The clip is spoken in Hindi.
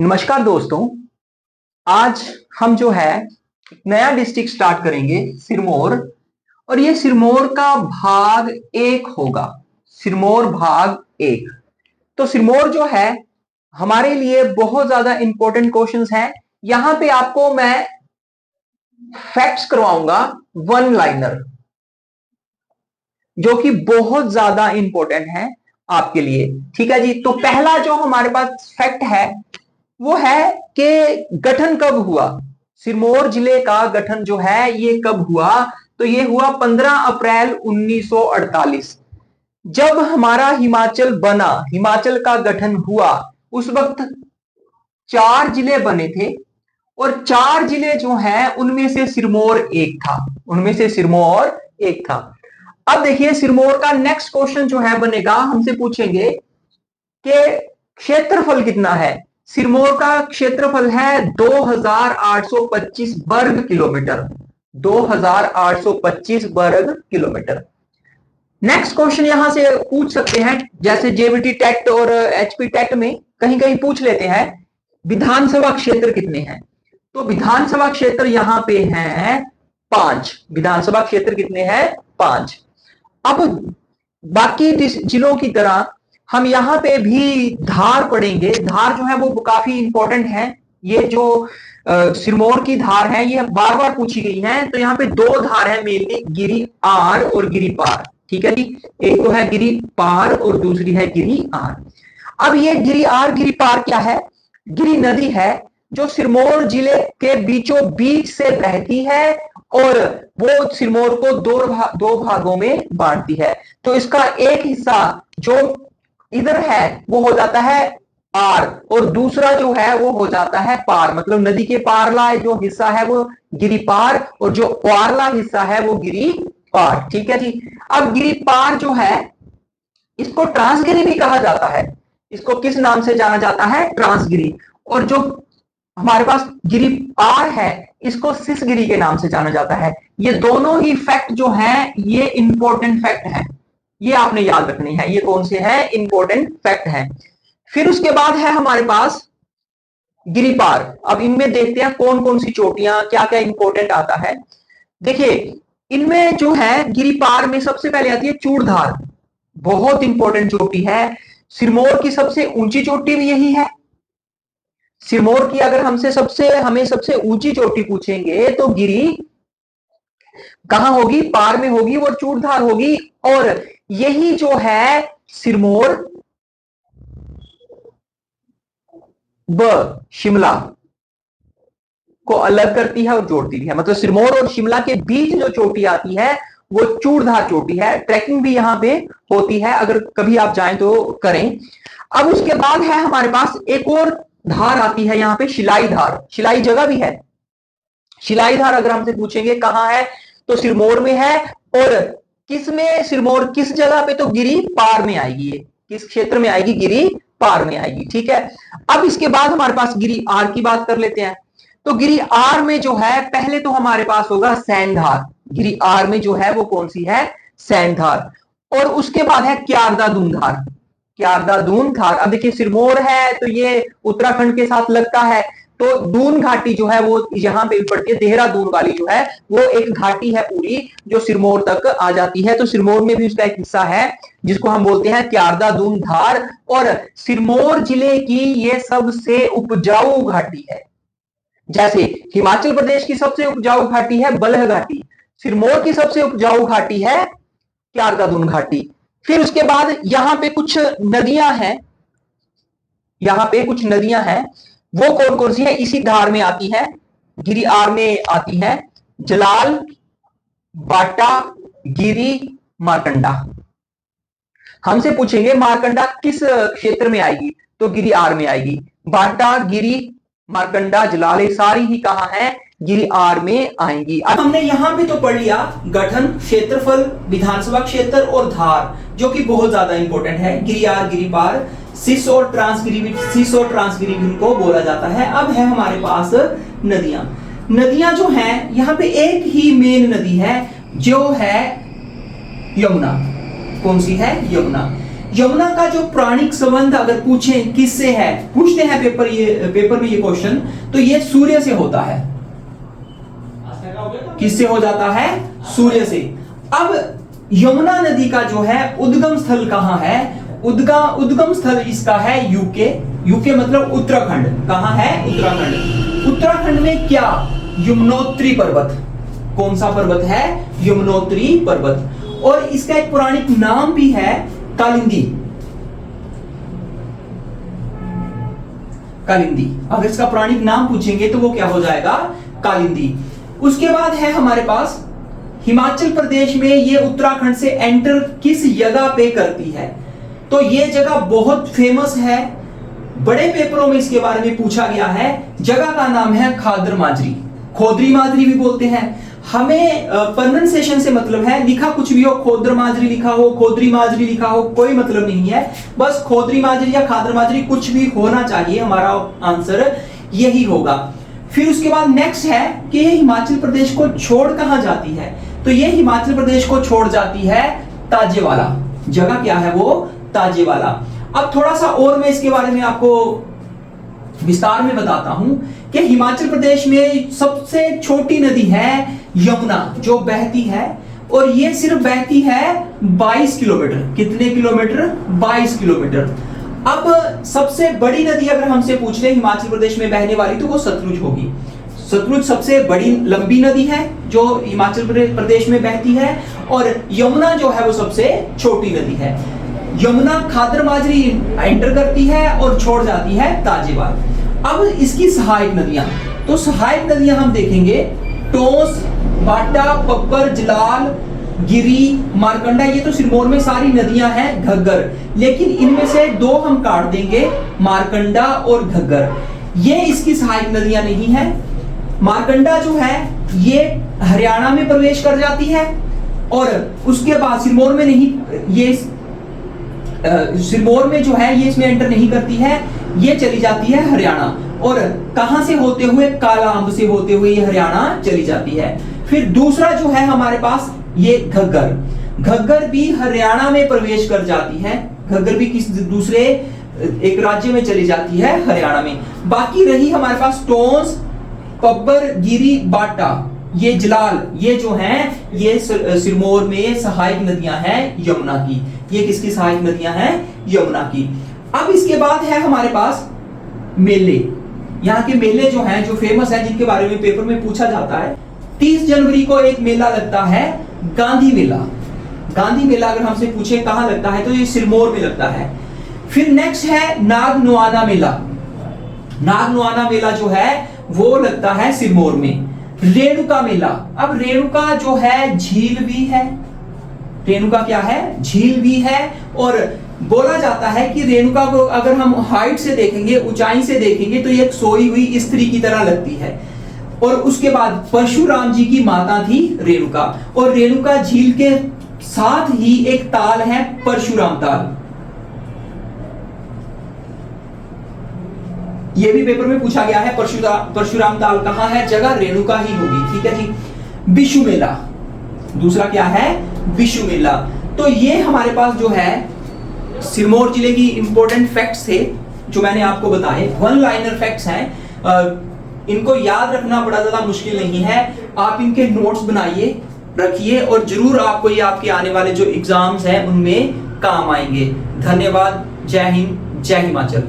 नमस्कार दोस्तों। आज हम जो है नया डिस्ट्रिक्ट स्टार्ट करेंगे, सिरमौर। और ये सिरमौर का भाग एक होगा, सिरमौर भाग एक। तो सिरमौर जो है हमारे लिए बहुत ज्यादा इंपॉर्टेंट क्वेश्चंस हैं। यहां पे आपको मैं फैक्ट्स करवाऊंगा, वन लाइनर, जो कि बहुत ज्यादा इंपॉर्टेंट है आपके लिए। ठीक है जी। तो पहला जो हमारे पास फैक्ट है वो है कि गठन कब हुआ। सिरमौर जिले का गठन जो है ये कब हुआ, तो ये हुआ 15 अप्रैल 1948। जब हमारा हिमाचल बना, हिमाचल का गठन हुआ, उस वक्त 4 जिले बने थे और 4 जिले जो हैं उनमें से सिरमौर एक था, उनमें से सिरमौर एक था। अब देखिए सिरमौर का नेक्स्ट क्वेश्चन जो है बनेगा, हमसे पूछेंगे कि क्षेत्रफल कितना है। सिरमौर का क्षेत्रफल है 2825 वर्ग किलोमीटर, 2825 वर्ग किलोमीटर। नेक्स्ट क्वेश्चन यहां से पूछ सकते हैं, जैसे जेबीटी टेट और एचपी टेट में कहीं कहीं पूछ लेते हैं विधानसभा क्षेत्र कितने हैं। तो विधानसभा क्षेत्र यहां पे हैं 5। विधानसभा क्षेत्र कितने हैं? 5। अब बाकी जिलों की तरह हम यहां पे भी धार पढ़ेंगे। धार जो है वो काफी इंपॉर्टेंट है। ये जो सिरमौर की धार है ये बार बार पूछी गई है। तो यहाँ पे 2 धार है मेनली, गिरी आर और गिरी पार। ठीक है जी। एक तो है गिरी पार और दूसरी है गिरी आर। अब ये गिरी आर गिरी पार क्या है? गिरी नदी है जो सिरमौर जिले के बीचों बीच से बहती है और वो सिरमौर को दो भागों में बांटती है। तो इसका एक हिस्सा जो इधर है वो हो जाता है आर और दूसरा जो है वो हो जाता है पार। मतलब नदी के पारला जो हिस्सा है वो गिरी पार और जो पारला हिस्सा है वो गिरी पार। ठीक है जी। अब गिरी पार जो है इसको ट्रांसगिरी भी कहा जाता है। इसको किस नाम से जाना जाता है? ट्रांसगिरी। और जो हमारे पास गिरी पार है इसको सिसगिरी के नाम से जाना जाता है। ये दोनों ही फैक्ट जो हैं ये इंपॉर्टेंट फैक्ट है, ये आपने याद रखनी है। ये कौन से हैं? इंपॉर्टेंट फैक्ट है। फिर उसके बाद है हमारे पास गिरिपार। अब इनमें देखते हैं कौन कौन सी चोटियां, क्या क्या इंपॉर्टेंट आता है। देखिए इनमें जो है गिरिपार में सबसे पहले आती है चूड़धार, बहुत इंपॉर्टेंट चोटी है। सिरमौर की सबसे ऊंची चोटी भी यही है। सिरमौर की अगर हमें सबसे ऊंची चोटी पूछेंगे तो गिरी कहां होगी? पार में होगी, वो चूड़धार होगी। और यही जो है सिरमौर व शिमला को अलग करती है और जोड़ती भी है। मतलब सिरमौर और शिमला के बीच जो चोटी आती है वो चूड़धार चोटी है। ट्रैकिंग भी यहां पे होती है, अगर कभी आप जाएं तो करें। अब उसके बाद है हमारे पास एक और धार आती है यहां पे, शिलाई धार। शिलाई जगह भी है। शिलाई धार अगर हमसे पूछेंगे कहां है तो सिरमौर में है। और किस में? सिरमौर किस जगह पे? तो गिरी पार में आएगी। ये किस क्षेत्र में आएगी? गिरी पार में आएगी। ठीक है। अब इसके बाद हमारे पास गिरी आर की बात कर लेते हैं। तो गिरी आर में जो है पहले तो हमारे पास होगा सैंधार। गिरी आर में जो है वो कौन सी है? सैंधार। और उसके बाद है क्यारदा दून धार। क्यारदा दून धार। अब देखिए सिरमौर है तो ये उत्तराखंड के साथ लगता है, तो दून घाटी जो है वो यहां पे पड़ती है। देहरादून वाली जो है वो एक घाटी है पूरी जो सिरमौर तक आ जाती है। तो सिरमौर में भी उसका एक हिस्सा है जिसको हम बोलते हैं क्यारदा दून धार। और सिरमौर जिले की ये सबसे उपजाऊ घाटी है। जैसे हिमाचल प्रदेश की सबसे उपजाऊ घाटी है बलह घाटी, सिरमौर की सबसे उपजाऊ घाटी है क्यारदा दून घाटी। फिर उसके बाद यहां पे कुछ नदियां हैं, यहां पे कुछ नदियां हैं, वो कौन कौन सी है? इसी धार में आती है, गिरी आर में आती है। जलाल, बाटा, गिरी, मारकंडा। हमसे पूछेंगे मारकंडा किस क्षेत्र में आएगी तो गिरी आर में आएगी। बाटा, गिरी, मारकंडा, जलाल सारी ही कहां है? गिरी आर में आएंगी। अब हमने यहां पे तो पढ़ लिया गठन, क्षेत्रफल, विधानसभा क्षेत्र और धार, जो कि बहुत ज्यादा इंपॉर्टेंट है। गिरी आर, गिरी पार, सिस और ट्रांसगिरी को बोला जाता है। अब है हमारे पास नदियां। नदियां जो हैं यहां पे एक ही मेन नदी है जो है यमुना। कौन सी है? यमुना। यमुना का जो पौराणिक संबंध अगर पूछें किससे है, पूछते हैं पेपर में ये क्वेश्चन, तो ये सूर्य से होता है। किससे हो जाता है? सूर्य से। अब यमुना नदी का जो है उद्गम स्थल कहां है? उद्गम स्थल इसका है यूके। यूके मतलब उत्तराखंड। कहां है? उत्तराखंड। उत्तराखंड में क्या? यमुनोत्री पर्वत। कौन सा पर्वत है? यमुनोत्री पर्वत। और इसका एक पौराणिक नाम भी है कालिंदी। कालिंदी, अगर इसका पौराणिक नाम पूछेंगे तो वो क्या हो जाएगा? कालिंदी। उसके बाद है हमारे पास हिमाचल प्रदेश में ये उत्तराखंड से एंटर किस जगह पे करती है? तो ये जगह बहुत फेमस है, बड़े पेपरों में इसके बारे में पूछा गया है। जगह का नाम है खादर माजरी, खोदरी माजरी भी बोलते हैं। हमें प्रोनाउंसिएशन से मतलब है, लिखा कुछ भी हो, खोदर माजरी लिखा हो, खोदरी माजरी लिखा हो, कोई मतलब नहीं है। बस खोदरी माजरी या खादर माजरी कुछ भी होना चाहिए, हमारा आंसर यही होगा। फिर उसके बाद नेक्स्ट है कि ये हिमाचल प्रदेश को छोड़ कहां जाती है? तो ये हिमाचल प्रदेश को छोड़ जाती है ताजेवाला। जगह क्या है वो? ताजेवाला। अब थोड़ा सा और मैं इसके बारे में आपको विस्तार में बताता हूं कि हिमाचल प्रदेश में सबसे छोटी नदी है यमुना, जो बहती है, और ये सिर्फ बहती है 22 किलोमीटर। कितने किलोमीटर? 22 किलोमीटर। अब सबसे बड़ी नदी अगर हमसे पूछ ले हिमाचल प्रदेश में बहने वाली, तो वो सतलुज होगी। सतलुज सबसे बड़ी लंबी नदी है जो हिमाचल प्रदेश में बहती है, और यमुना जो है वो सबसे छोटी नदी है। यमुना खादर माजरी एंटर करती है और छोड़ जाती है ताजेवाल। अब इसकी सहायक नदियां, तो सहायक नदियां हम देखेंगे टोंस, बाटा, पब्बर, जलाल, गिरी, मारकंडा। ये तो सिरमौर में सारी नदियां हैं, घग्गर। लेकिन इनमें से दो हम काट देंगे, मारकंडा और घग्गर। ये इसकी सहायक नदियां नहीं है। मारकंडा जो है ये हरियाणा में प्रवेश कर जाती है, और उसके बाद सिरमौर में नहीं, ये सिरमौर में जो है ये इसमें एंटर नहीं करती है, ये चली जाती है हरियाणा। और कहां से होते हुए? कालाअंब से होते हुए ये हरियाणा चली जाती है। फिर दूसरा जो है हमारे पास ये घग्गर। घग्गर भी हरियाणा में प्रवेश कर जाती है। घग्गर भी किस दूसरे एक राज्य में चली जाती है, हरियाणा में। बाकी रही हमारे पास टोंस, पब्बर, गिरी, बाटा, ये जलाल, ये जो हैं ये सिरमौर में सहायक नदियां हैं यमुना की। ये किसकी सहायक नदियां हैं? यमुना की। अब इसके बाद है हमारे पास मेले। यहाँ के मेले जो हैं, जो फेमस हैं, जिनके बारे में पेपर में पूछा जाता है। 30 जनवरी को एक मेला लगता है, गांधी मेला। गांधी मेला अगर हमसे पूछे कहां लगता है, तो ये सिरमौर में लगता है। फिर नेक्स्ट है नागनुआना मेला। नागनुआना मेला जो है वो लगता है सिरमौर में। रेणुका मेला, अब रेणुका जो है झील भी है। रेणुका क्या है? झील भी है। और बोला जाता है कि रेणुका को अगर हम हाइट से देखेंगे, ऊंचाई से देखेंगे, तो ये एक सोई हुई स्त्री की तरह लगती है। और उसके बाद परशुराम जी की माता थी रेणुका, और रेणुका झील के साथ ही एक ताल है परशुराम ताल। ये भी पेपर में पूछा गया है। परशुराम ताल कहां है? जगह रेणुका ही होगी। ठीक है जी। बिशु मेला, दूसरा क्या है? बिशु मेला। तो ये हमारे पास जो है सिरमौर जिले की इंपॉर्टेंट फैक्ट्स थे जो मैंने आपको बताए। वन लाइनर फैक्ट्स हैं, इनको याद रखना बड़ा ज्यादा मुश्किल नहीं है। आप इनके नोट्स बनाइए, रखिए, और जरूर आपको ये आपके आने वाले जो एग्जाम्स हैं उनमें काम आएंगे। धन्यवाद। जय हिंद, जय हिमाचल।